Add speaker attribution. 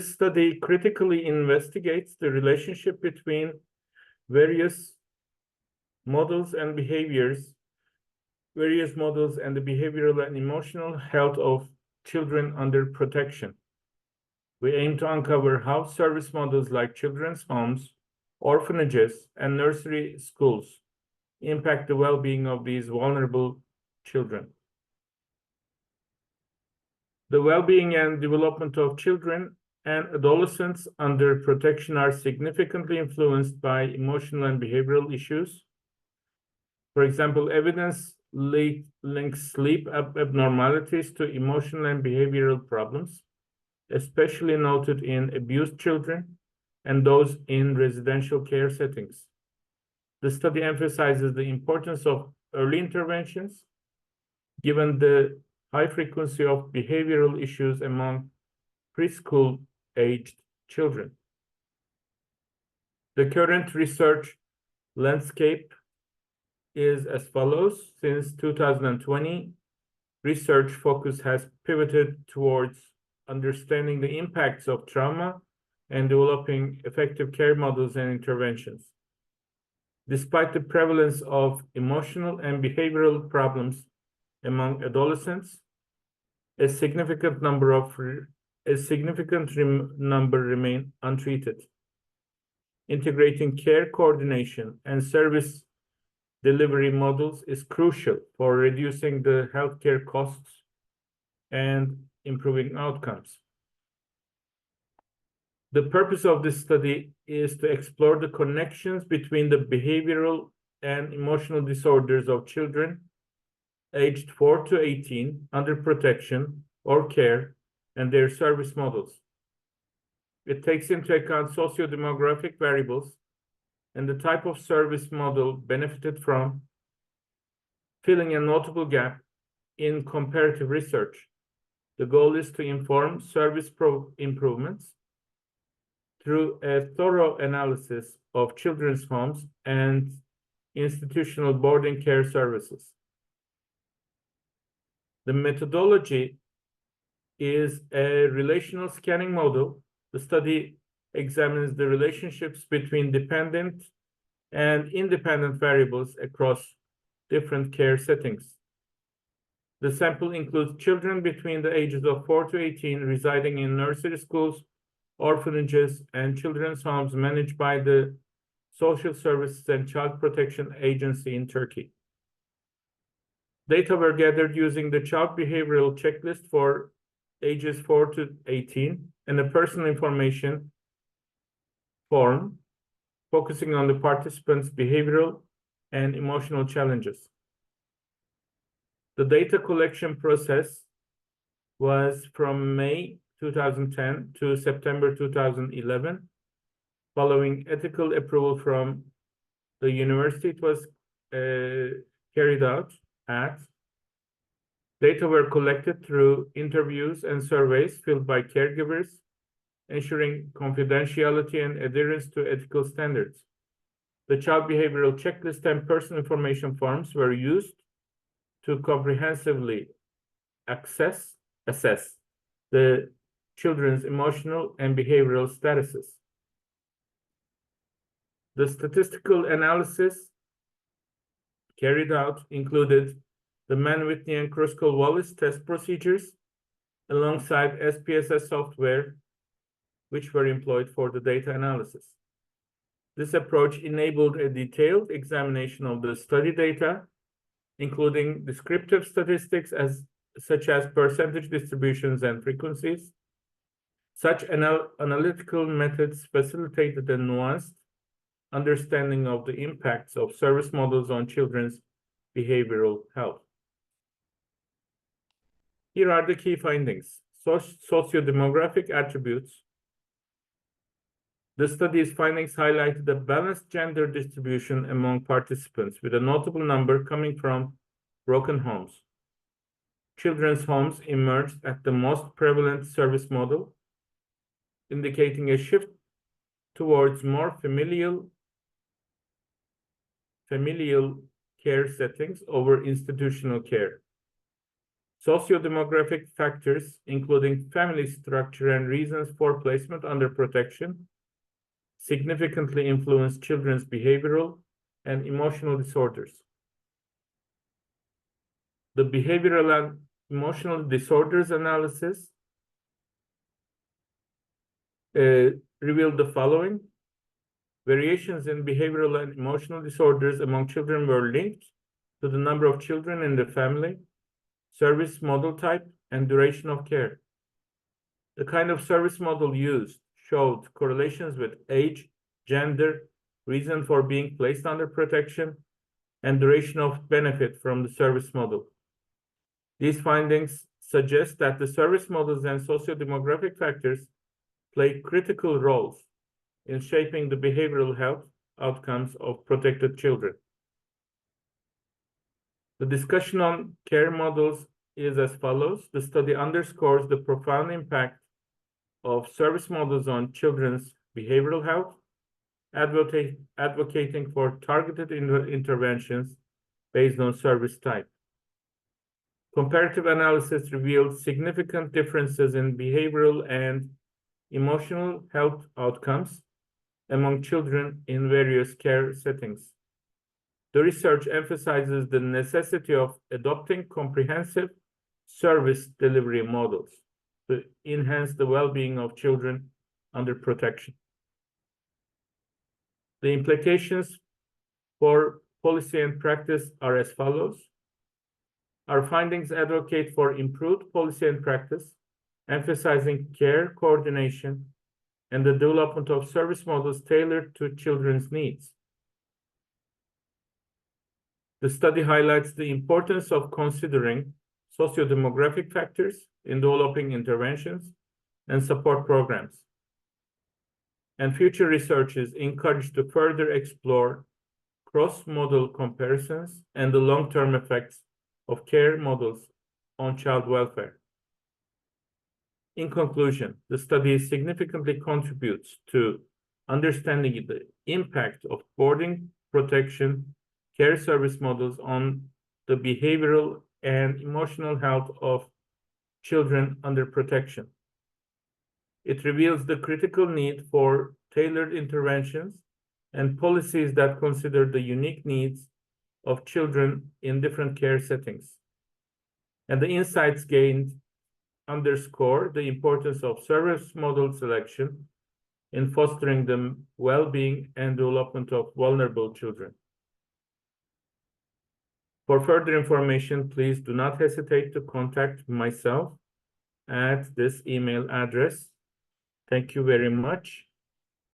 Speaker 1: study critically investigates the relationship between various models and the behavioral and emotional health of children under protection. We aim to uncover how service models like children's homes, orphanages, and nursery schools impact the well-being of these vulnerable children. The well-being and development of children and adolescents under protection are significantly influenced by emotional and behavioral issues. For example, evidence links sleep abnormalities to emotional and behavioral problems, especially noted in abused children and those in residential care settings. The study emphasizes the importance of early interventions, given the high frequency of behavioral issues among preschool-aged children. The current research landscape is as follows. Since 2020, research focus has pivoted towards understanding the impacts of trauma and developing effective care models and interventions. Despite the prevalence of emotional and behavioral problems among adolescents, a significant number remain untreated. Integrating care coordination and service delivery models is crucial for reducing the healthcare costs and improving outcomes. The purpose of this study is to explore the connections between the behavioral and emotional disorders of children aged 4 to 18 under protection or care and their service models. It takes into account socio-demographic variables and the type of service model benefited from, filling a notable gap in comparative research. The goal is to inform service improvements through a thorough analysis of children's homes and institutional boarding care services. The methodology is a relational scanning model. The study examines the relationships between dependent and independent variables across different care settings. The sample includes children between the ages of 4 to 18 residing in nursery schools, orphanages, and children's homes managed by the Social Services and Child Protection Agency in Turkey. Data were gathered using the Child Behavioral Checklist for ages 4 to 18 and a personal information form focusing on the participants' behavioral and emotional challenges. The data collection process was from May 2010 to September 2011. Following ethical approval from the university, it was carried out at. Data were collected through interviews and surveys filled by caregivers, ensuring confidentiality and adherence to ethical standards. The child behavioral checklist and personal information forms were used to comprehensively assess the children's emotional and behavioral statuses. The statistical analysis carried out included the Mann, Whitney, and Kruskall Wallis test procedures alongside SPSS software, which were employed for the data analysis. This approach enabled a detailed examination of the study data, including descriptive statistics such as percentage distributions and frequencies. Such analytical methods facilitated a nuanced understanding of the impacts of service models on children's behavioral health. Here are the key findings. Socio-demographic attributes. The study's findings highlighted a balanced gender distribution among participants, with a notable number coming from broken homes. Children's homes emerged as the most prevalent service model, indicating a shift towards more familial care settings over institutional care. Socio-demographic factors, including family structure and reasons for placement under protection, significantly influence children's behavioral and emotional disorders. The behavioral and emotional disorders analysis revealed the following. Variations in behavioral and emotional disorders among children were linked to the number of children in the family, service model type, and duration of care. The kind of service model used showed correlations with age, gender, reason for being placed under protection, and duration of benefit from the service model. These findings suggest that the service models and socio-demographic factors play critical roles in shaping the behavioral health outcomes of protected children. The discussion on care models is as follows. The study underscores the profound impact of service models on children's behavioral health, advocating for targeted interventions based on service type. Comparative analysis revealed significant differences in behavioral and emotional health outcomes among children in various care settings. The research emphasizes the necessity of adopting comprehensive service delivery models to enhance the well-being of children under protection. The implications for policy and practice are as follows. Our findings advocate for improved policy and practice, emphasizing care coordination and the development of service models tailored to children's needs. The study highlights the importance of considering socio-demographic factors in developing interventions and support programs. And future research is encouraged to further explore cross-model comparisons and the long-term effects of care models on child welfare. In conclusion, the study significantly contributes to understanding the impact of boarding, protection, care service models on the behavioral and emotional health of children under protection. It reveals the critical need for tailored interventions and policies that consider the unique needs of children in different care settings. And the insights gained underscore the importance of service model selection in fostering the well-being and development of vulnerable children. For further information, please do not hesitate to contact myself at this email address. Thank you very much.